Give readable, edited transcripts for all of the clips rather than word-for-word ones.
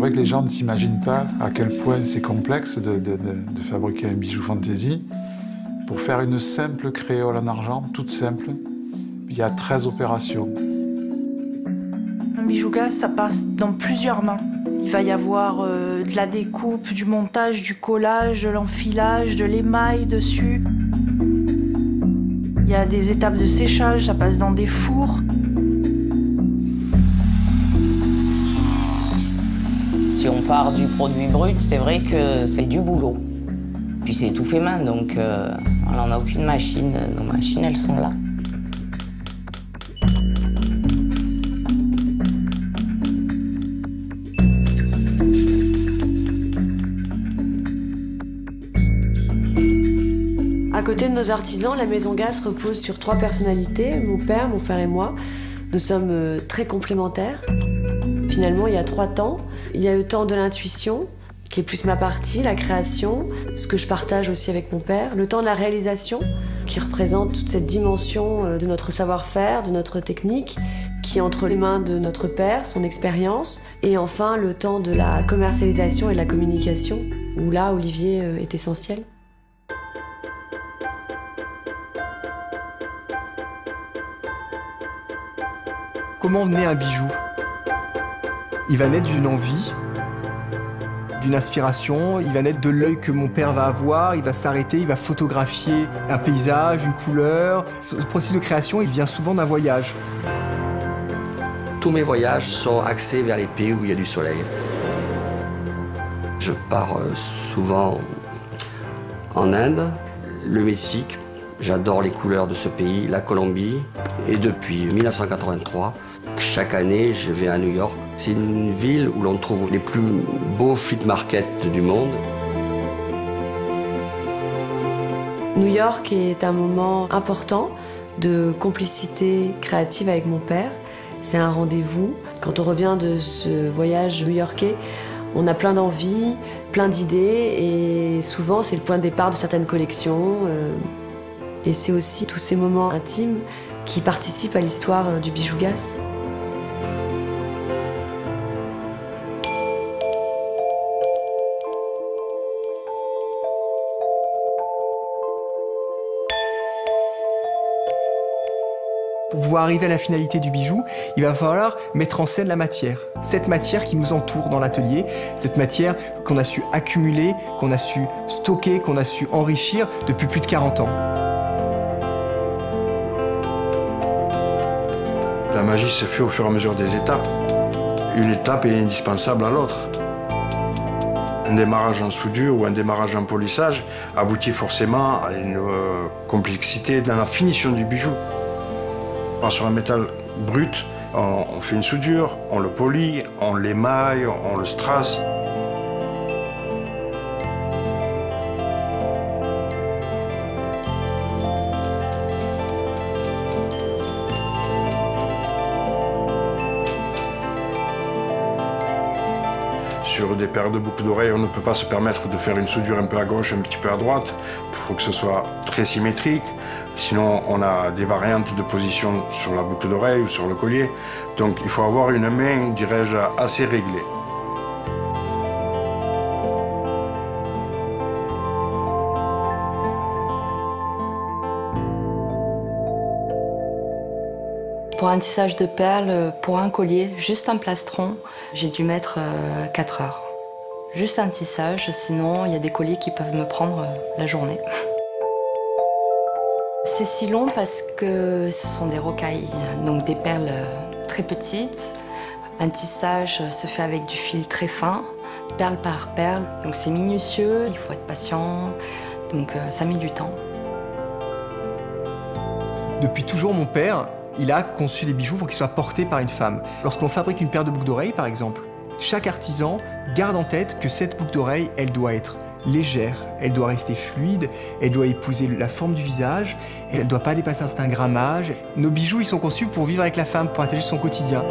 vrai que les gens ne s'imaginent pas à quel point c'est complexe de fabriquer un bijou fantaisie. Pour faire une simple créole en argent, toute simple, il y a 13 opérations. Un bijouga, ça passe dans plusieurs mains. Il va y avoir de la découpe, du montage, du collage, de l'enfilage, de l'émail dessus. Il y a des étapes de séchage, ça passe dans des fours. Si on part du produit brut, c'est vrai que c'est du boulot. Puis c'est tout fait main, donc on n'a aucune machine. Nos machines, elles sont là. À côté de nos artisans, la Maison Gasse repose sur 3 personnalités, mon père, mon frère et moi. Nous sommes très complémentaires. Finalement, il y a 3 temps. Il y a le temps de l'intuition, qui est plus ma partie, la création, ce que je partage aussi avec mon père. Le temps de la réalisation, qui représente toute cette dimension de notre savoir-faire, de notre technique, qui est entre les mains de notre père, son expérience. Et enfin, le temps de la commercialisation et de la communication, où là, Olivier est essentiel. Comment naît un bijou? Il va naître d'une envie, d'une inspiration, il va naître de l'œil que mon père va avoir, il va s'arrêter, il va photographier un paysage, une couleur. Ce processus de création, il vient souvent d'un voyage. Tous mes voyages sont axés vers les pays où il y a du soleil. Je pars souvent en Inde, le Mexique. J'adore les couleurs de ce pays, la Colombie. Et depuis 1983, chaque année, je vais à New York. C'est une ville où l'on trouve les plus beaux flea markets du monde. New York est un moment important de complicité créative avec mon père. C'est un rendez-vous. Quand on revient de ce voyage new-yorkais, on a plein d'envies, plein d'idées et souvent c'est le point de départ de certaines collections. Et c'est aussi tous ces moments intimes qui participent à l'histoire du bijou Gasse. Pour pouvoir arriver à la finalité du bijou, il va falloir mettre en scène la matière. Cette matière qui nous entoure dans l'atelier, cette matière qu'on a su accumuler, qu'on a su stocker, qu'on a su enrichir depuis plus de 40 ans. La magie se fait au fur et à mesure des étapes. Une étape est indispensable à l'autre. Un démarrage en soudure ou un démarrage en polissage aboutit forcément à une complexité dans la finition du bijou. Sur un métal brut, on fait une soudure, on le polit, on l'émaille, on le strasse. Sur des paires de boucles d'oreilles, on ne peut pas se permettre de faire une soudure un peu à gauche, un petit peu à droite. Il faut que ce soit très symétrique. Sinon, on a des variantes de position sur la boucle d'oreille ou sur le collier. Donc, il faut avoir une main, dirais-je, assez réglée. Pour un tissage de perles, pour un collier, juste un plastron, j'ai dû mettre 4 heures. Juste un tissage, sinon il y a des colliers qui peuvent me prendre la journée. C'est si long parce que ce sont des rocailles, donc des perles très petites. Un tissage se fait avec du fil très fin, perle par perle, donc c'est minutieux, il faut être patient, donc ça met du temps. Depuis toujours, mon père, il a conçu des bijoux pour qu'ils soient portés par une femme. Lorsqu'on fabrique une paire de boucles d'oreilles, par exemple, chaque artisan garde en tête que cette boucle d'oreille, elle doit être légère, elle doit rester fluide, elle doit épouser la forme du visage, et elle ne doit pas dépasser un certain grammage. Nos bijoux, ils sont conçus pour vivre avec la femme, pour partager son quotidien.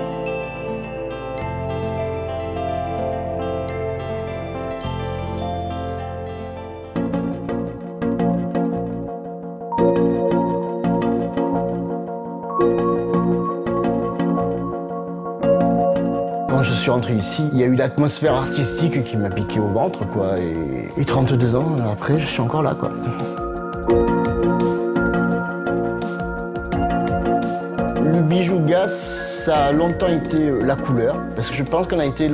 Quand je suis rentré ici, il y a eu l'atmosphère artistique qui m'a piqué au ventre, quoi. Et 32 ans après, je suis encore là, quoi. Le bijou Gasse, ça a longtemps été la couleur, parce que je pense qu'on a été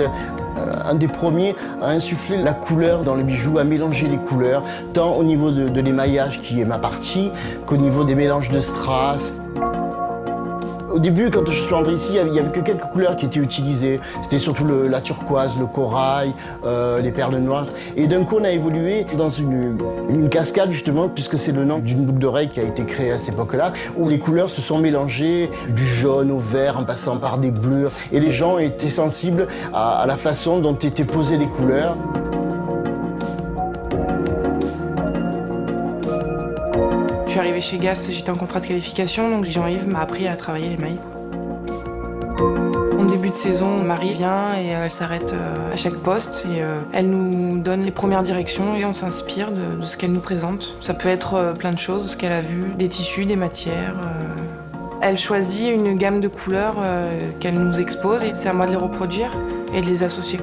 un des premiers à insuffler la couleur dans le bijou, à mélanger les couleurs, tant au niveau de l'émaillage, qui est ma partie, qu'au niveau des mélanges de strass. Au début, quand je suis rentré ici, il n'y avait que quelques couleurs qui étaient utilisées. C'était surtout la turquoise, le corail, les perles noires. Et d'un coup, on a évolué dans une cascade, justement, puisque c'est le nom d'une boucle d'oreille qui a été créée à cette époque-là, où les couleurs se sont mélangées, du jaune au vert, en passant par des bleus. Et les gens étaient sensibles à la façon dont étaient posées les couleurs. Je suis arrivée chez Gasse, j'étais en contrat de qualification, donc Jean-Yves m'a appris à travailler les mailles. En début de saison, Marie vient et elle s'arrête à chaque poste et elle nous donne les premières directions et on s'inspire de ce qu'elle nous présente. Ça peut être plein de choses, ce qu'elle a vu, des tissus, des matières. Elle choisit une gamme de couleurs qu'elle nous expose et c'est à moi de les reproduire et de les associer.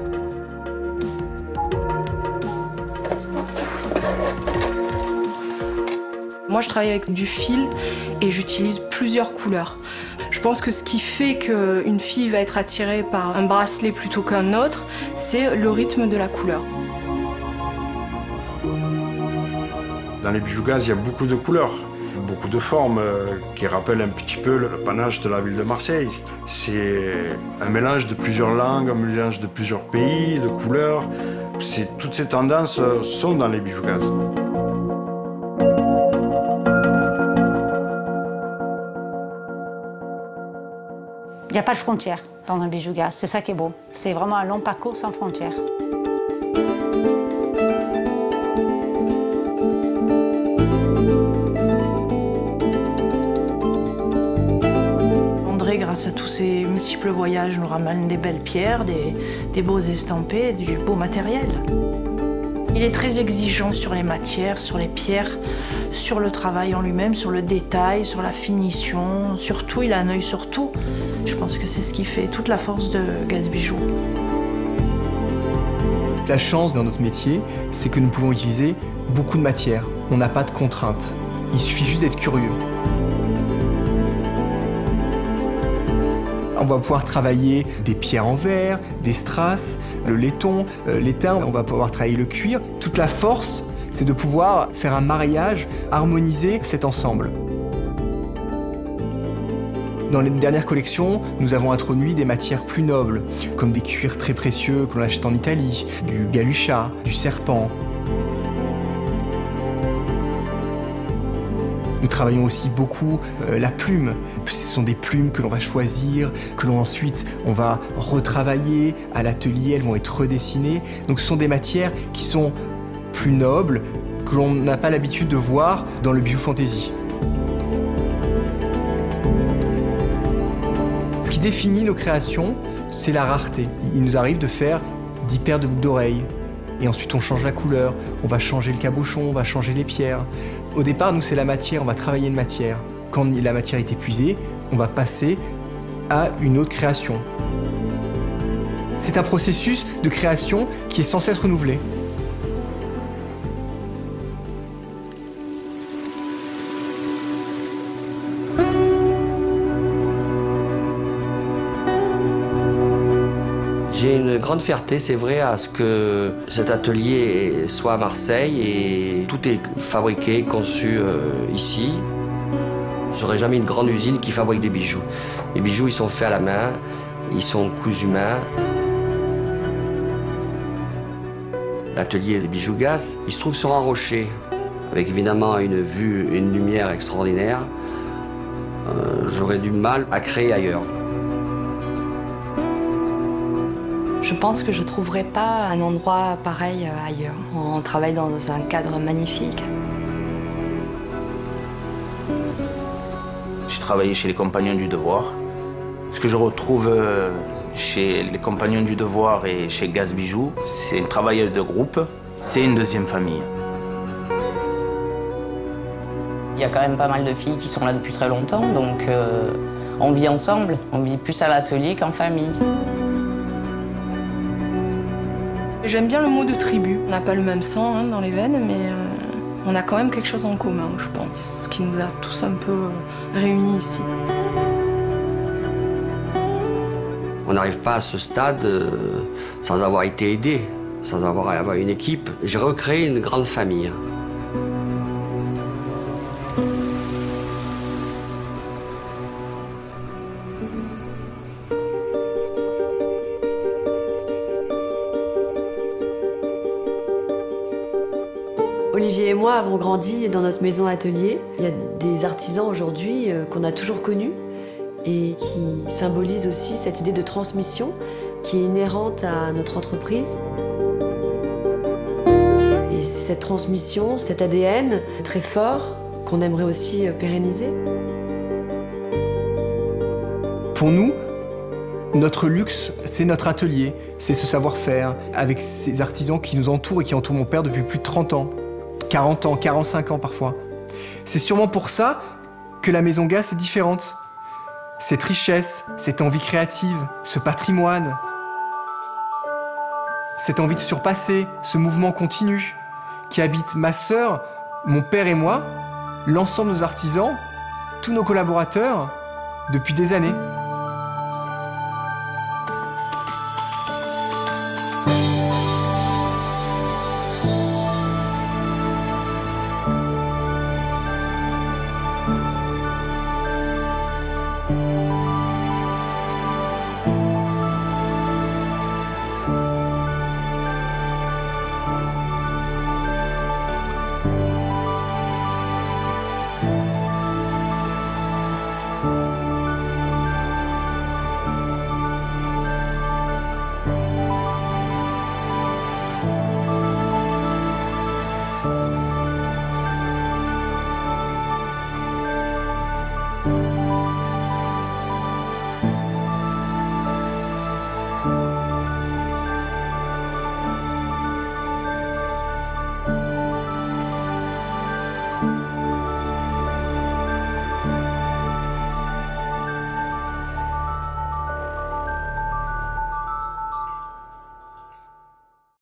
Moi, je travaille avec du fil et j'utilise plusieurs couleurs. Je pense que ce qui fait qu'une fille va être attirée par un bracelet plutôt qu'un autre, c'est le rythme de la couleur. Dans les bijoux Gasse, il y a beaucoup de couleurs, beaucoup de formes qui rappellent un petit peu le panache de la ville de Marseille. C'est un mélange de plusieurs langues, un mélange de plusieurs pays, de couleurs. Toutes ces tendances sont dans les bijoux Gasse. Il n'y a pas de frontières dans un bijou Gasse, c'est ça qui est beau. C'est vraiment un long parcours sans frontières. André, grâce à tous ses multiples voyages, nous ramène des belles pierres, des beaux estampés, du beau matériel. Il est très exigeant sur les matières, sur les pierres, sur le travail en lui-même, sur le détail, sur la finition. Surtout, il a un œil sur tout. Je pense que c'est ce qui fait toute la force de Gasse Bijoux. La chance dans notre métier, c'est que nous pouvons utiliser beaucoup de matières. On n'a pas de contraintes. Il suffit juste d'être curieux. On va pouvoir travailler des pierres en verre, des strass, le laiton, l'étain, on va pouvoir travailler le cuir. Toute la force, c'est de pouvoir faire un mariage, harmoniser cet ensemble. Dans les dernières collections, nous avons introduit des matières plus nobles, comme des cuirs très précieux que l'on achète en Italie, du galucha, du serpent. Nous travaillons aussi beaucoup la plume. Ce sont des plumes que l'on va choisir, que l'on ensuite on va retravailler à l'atelier, elles vont être redessinées. Donc ce sont des matières qui sont plus nobles, que l'on n'a pas l'habitude de voir dans le bijou fantaisie. Ce qui définit nos créations, c'est la rareté. Il nous arrive de faire 10 paires de boucles d'oreilles. Et ensuite on change la couleur, on va changer le cabochon, on va changer les pierres. Au départ, nous c'est la matière, on va travailler une matière. Quand la matière est épuisée, on va passer à une autre création. C'est un processus de création qui est sans cesse renouvelé. J'ai une grande fierté, c'est vrai, à ce que cet atelier soit à Marseille et tout est fabriqué, conçu ici. J'aurais jamais une grande usine qui fabrique des bijoux. Les bijoux, ils sont faits à la main, ils sont cousus main. L'atelier des bijoux Gasse, il se trouve sur un rocher, avec évidemment une vue et une lumière extraordinaire. J'aurais du mal à créer ailleurs. Je pense que je ne trouverai pas un endroit pareil ailleurs. On travaille dans un cadre magnifique. J'ai travaillé chez les Compagnons du Devoir. Ce que je retrouve chez les Compagnons du Devoir et chez Gasse Bijoux, c'est un travail de groupe, c'est une deuxième famille. Il y a quand même pas mal de filles qui sont là depuis très longtemps, donc on vit ensemble. On vit plus à l'atelier qu'en famille. J'aime bien le mot de tribu. On n'a pas le même sang dans les veines, mais on a quand même quelque chose en commun, je pense, ce qui nous a tous un peu réunis ici. On n'arrive pas à ce stade sans avoir été aidé, sans avoir une équipe. J'ai recréé une grande famille. Olivier et moi avons grandi dans notre maison atelier. Il y a des artisans aujourd'hui qu'on a toujours connus et qui symbolisent aussi cette idée de transmission qui est inhérente à notre entreprise. Et c'est cette transmission, cet ADN très fort qu'on aimerait aussi pérenniser. Pour nous, notre luxe, c'est notre atelier, c'est ce savoir-faire, avec ces artisans qui nous entourent et qui entourent mon père depuis plus de 30 ans, 40 ans, 45 ans parfois. C'est sûrement pour ça que la Maison Gasse est différente. Cette richesse, cette envie créative, ce patrimoine, cette envie de surpasser, ce mouvement continu qui habite ma sœur, mon père et moi, l'ensemble de nos artisans, tous nos collaborateurs, depuis des années.